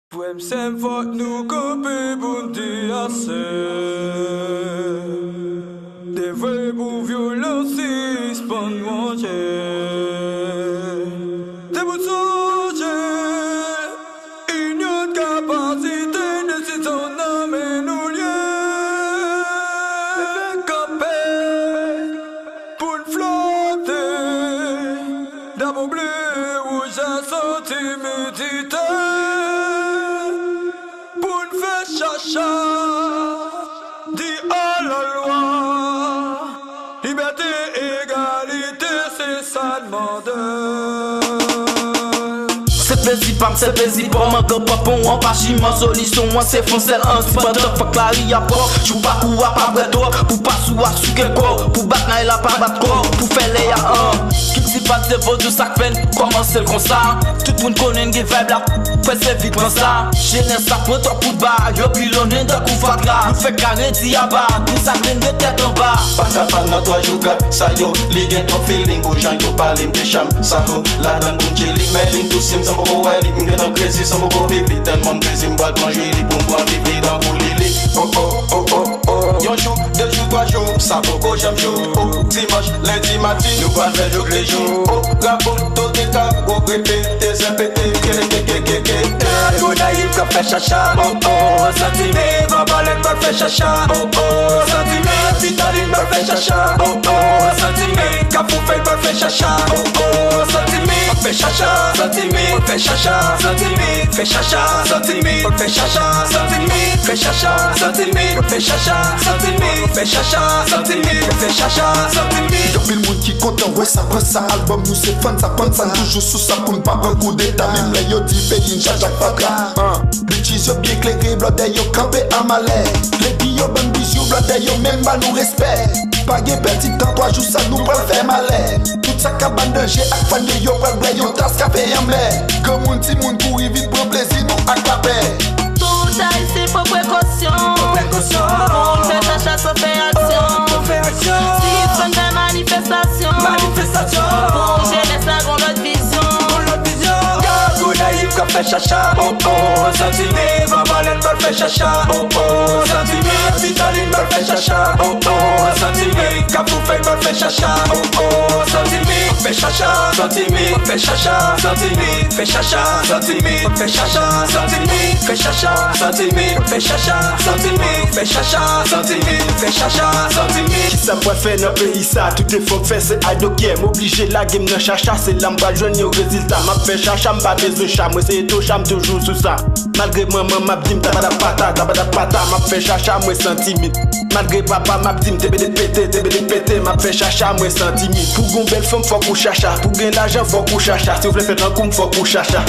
Pouem sem fort nou kope pou di ase De vre pou violensis pan manje De bout sonje Ignote kapasite de si son ame nou liye Kapè pou l'flotte D'abord bleu rouge a senti méditer Chacha, dit à la loi, liberté, égalité, c'est ça demande. C'est plaisir, pas c'est plaisir, pour moi, que pas pour moi, pas chiment, solution, moi, c'est foncel, un si pas de fuck, la ria, pas, j'ou pas courir, pas vrai, toi, pour pas sous-à, sous quelque corps, pour battre, là, pas battre corps, pour faire les ya, qui si pas de vos deux sacs peine, comment c'est le constat, tout le monde connaît une vibe là, fait c'est vite, prends ça, jeunesse, ça prend toi pour de bas, yo pilonné, d'un coup, fat là, nous fait carré, dit à bas, nous ça pleine de tête en bas. Pas capable, non, toi, joue ça yo, ligue, ton feeling, aux gens, yo, parle, me cham, ça go, la donne, bon, chili, mais ligne, tout sim, ça me go, ouais, ligne, m'en crazy, ça me go, vivre, tellement crazy, m'boit, manger, li, pour moi, vivre, dans pour lili, oh, oh, oh, oh, oh, yon jour, 2 jours, 3 jours, ça beaucoup, j'aime jour, oh, dimanche, lundi, matin, nous pas faire de les jours, oh, rapport, tout est cas, oh, répéter, répéter, naïf qu'on fait chacha, oh oh, sentiment, va baller qu'on fait chacha, oh oh, sentiment, vitaline qu'on fait chacha, oh oh, sentiment, capou fait qu'on fait chacha, oh oh, sentiment, on fait chacha, sentiment, on fait chacha, sentiment, fait chacha, sentiment, on fait chacha, sentiment, fait chacha, sentiment, on fait chacha, sentiment, fait chacha, sentiment, on fait chacha, sentiment. Y'a pile monde qui content, ouais ça prend ça, album nous c'est fun, ça prend ça, toujours sous ça pour pas un coup d'état, même là yo dit paye une charge à fatra. Bitches yo bien clairé, blood yo campé à malais. Les filles yo bonnes bisous, blood yo même pas nous respect. Pas de petit temps, 3 jours ça nous prend faire malais. Tout ça cabane danger, ak fan yo prend blé, yo tas café en mer. Comme un petit monde courir vite pour plaisir, nous ak la paix. Tout ça ici pour précaution. On fait chacha sans faire action. Si font des manifestations. Pour jeunesse la grande vision. Naïf qu'on fait chacha, oh oh, sentiment, va baller qu'on fait chacha, oh oh, sentiment, vitaline qu'on fait chacha, oh oh, sentiment, capou fait qu'on fait chacha, oh oh, sentiment, fait chacha, sentiment, fait chacha, sentiment, fait chacha, sentiment, fait chacha, sentiment, fait chacha, sentiment, fait chacha, sentiment, fait chacha, sentiment, fait chacha, sentiment. Qui ça peut faire dans le pays ça, tout est faut faire c'est I don't care, m'obliger la game dans chacha, c'est l'amba jeune au résultat, m'a fait chacha, m'a besoin chacha, moi c'est tout cham toujours sous ça. Malgré moi m'a dit t'as pata, m'a fait chacha, moi sans timide. Malgré papa m'a dit t'es pété, m'a fait chacha, moi sans timide. Pour gon belle femme faut qu'on chacha, pour gagner l'argent faut qu'on chacha, si vous voulez faire un coup faut qu'on chacha.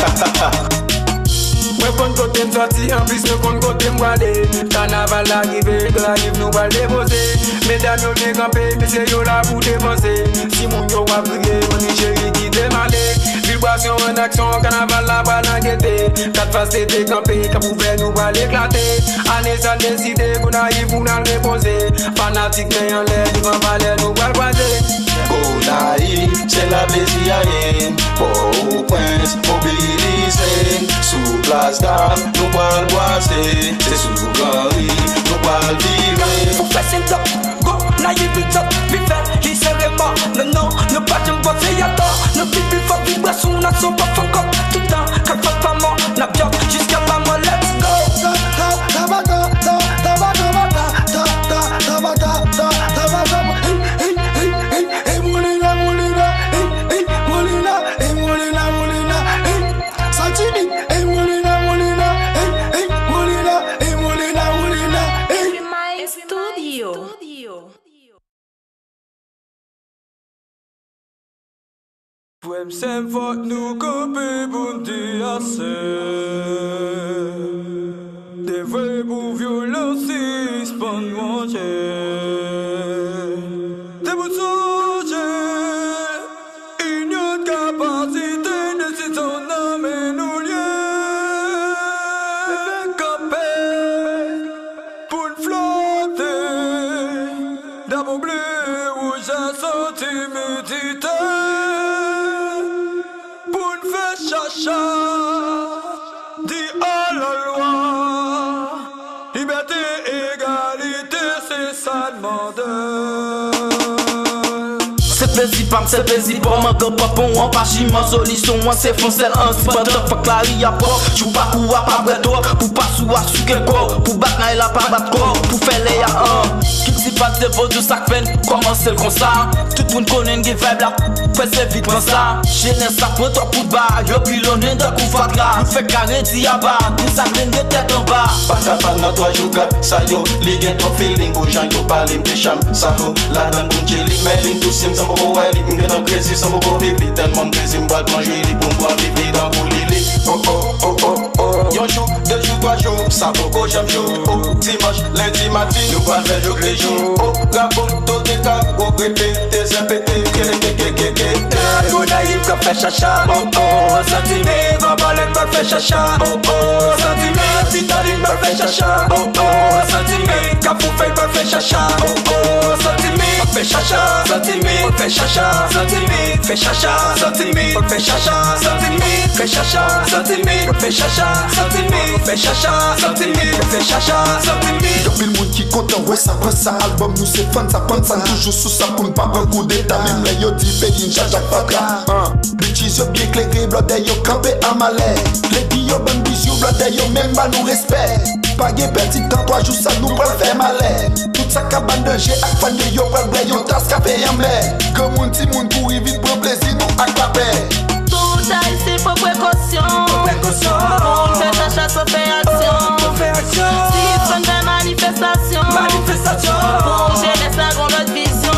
Moi kon kote m'sorti, en plus nous kon kote m'wale. Carnaval arrivé, drive nous va déposer. Mesdames yo bien campé, monsieur yo là pour dépenser. Si moun yo va briller, mon chéri qui démalé. Vibration en action, carnaval la balle en gaieté. 4 faces d'été campé, quand vous faites nous va l'éclater. Année sans décider, qu'on arrive pour nous reposer. Fanatique mais en l'air, devant valet nous va le croiser. Naïf, c'est la plaisir à rien. Port-au-Prince, mobilisé. Sous place d'âme, nous pas le boiser. C'est sous Gary, nous pas le vivre. Pour faire c'est top, go, naïf, vite top, vite fait, il serait mort. Non, ne pas te penser, y'a tort. Ne plus fort, vibration, n'action pas encore. Tout le temps, quand pas mort, n'a bien jusqu'à pas moi, let's go. Pouem sem fort nou kope pou di ase De vre pou violensis pan manje De bout sonje Ignote kapasite de si son ame nou liye Kapè pou l'flotte D'abord bleu rouge a senti méditer Chacha, pezi pam, se pezi pam, man ka papon, an pa chiman solisyon, an se fon sel an, si pantan fak la ri a pop, chou pa kou a pa breto, pou pa sou a souke ko, pou bak nan el a pa bat ko, pou fe le ya an. Kip si pat de vos de sak fen, koman sel kon sa, tout moun konen ge vibe la, presse vite pran sa, jene sa poto pou d'ba, yo pilonen da kou fat la, nou fe kare di a ba, nou sak len de tet an ba. Pata pan nan 3 jou kat, sa yo, li gen ton feeling, ou jan yo palim de cham, sa yo, la dan koun chelik, men lin tou sim, san mou wè li, mgen an krezi, san mou vivli, telman krezi, mbal manjwe li, pou mwa vivli, dan kou li li, oh oh oh oh oh, yon jou, 2 jou, 3 jou, sa poko jam jou, oh, dimanche, lundi, mardi, nou pal fè jouk les jou, oh, rapon, to de ka, oh, grepé, te zempete, Kou naïf ka fè chacha, oh oh, sentime, vabalek mal fè chacha, oh oh, sentime, vitaline mal fè chacha, oh oh, sentime, kapou fè mal fè chacha, oh oh, sentime, fè chacha, sentime, fè chacha, sentime, fè chacha, sentime, fè chacha, sentime, fè chacha, sentime, fè chacha, sentime, fè chacha, sentime, fè chacha, sentime. Y'a pile moun qui content, ouais ça prend ça, album nous c'est fun, ça prend ça, toujours sous ça pour pas prendre coup d'état, même là yo dit paye Jaja Fatra, bitches yo bien éclairé, blodé yo campé à malais, les filles yo bonnes bisous, blodé yo même pas nous respect, pas de petit temps, 3 jours ça nous prend faire malais, toute sa cabane de jet, ak fan yo prend blé, yo tasse café en mer, comme moun ti moun couri vite pour plaisir, nous ak la paix. Tout ça ici pour précaution, on fait chacha sans faire action, si fun de manifestation, pour gérer sa grande vision.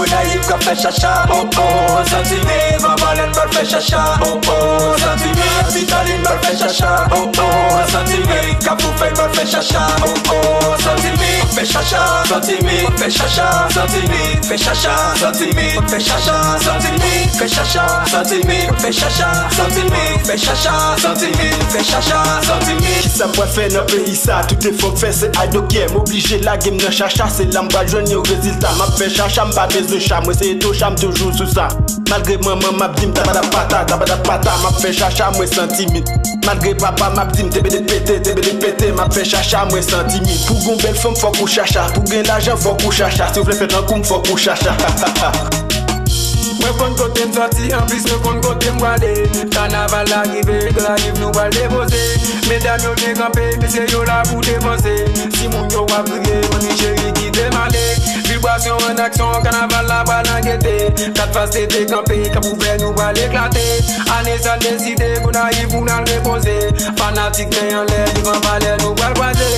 Naïf ka fè chacha, oh oh, sentime, vabalek mal fè chacha, oh oh, sentime, vitaline mal fè chacha, oh oh, sentime, kapou fè mal fè chacha, oh oh, sentime, fè chacha, sentime, fè chacha, sentime, fè chacha, sentime, fè chacha, sentime, fè chacha, sentime, fè chacha, sentime, fè chacha, sentime, fè chacha, sentime. Qui ça peut faire dans pays ça, tout est faut faire c'est I don't care, m'obligé la game dans chacha, c'est l'amba joindre au résultat, m'a fait chacha, m'a besoin chacha, moi c'est tout cham toujours sous ça. Malgré maman m'a dit t'as pata, m'a fait chacha, moi sans timide. Malgré papa m'a dit t'es pété, m'a fait chacha, moi sans timide. Pour gon belle femme faut qu'on chacha, pour gagner l'argent faut qu'on chacha, si vous voulez faire un coup faut qu'on chacha. Mwen kon kote m sorti, en plus mwen kon kote m wale. Carnaval arrive, graniv nou wale depose. Mesdames yo vle kampe, mese yo la pou defonse. Si moun yo wap kriye, moni chéri ki demale. Vibration en action, carnaval la wale en gete. 4 fases te kampe, kapou fè nou wale eklate. Ane san deside, kou naïf pou nan repose. Fanatik ne yon lè, di van valè nou wale kwaze.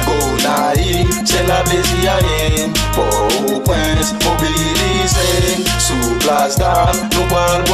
Kou naïf, c'est la plaisir à rien. Port-au-Prince, mobilisé, sous place d'âme, nous parlons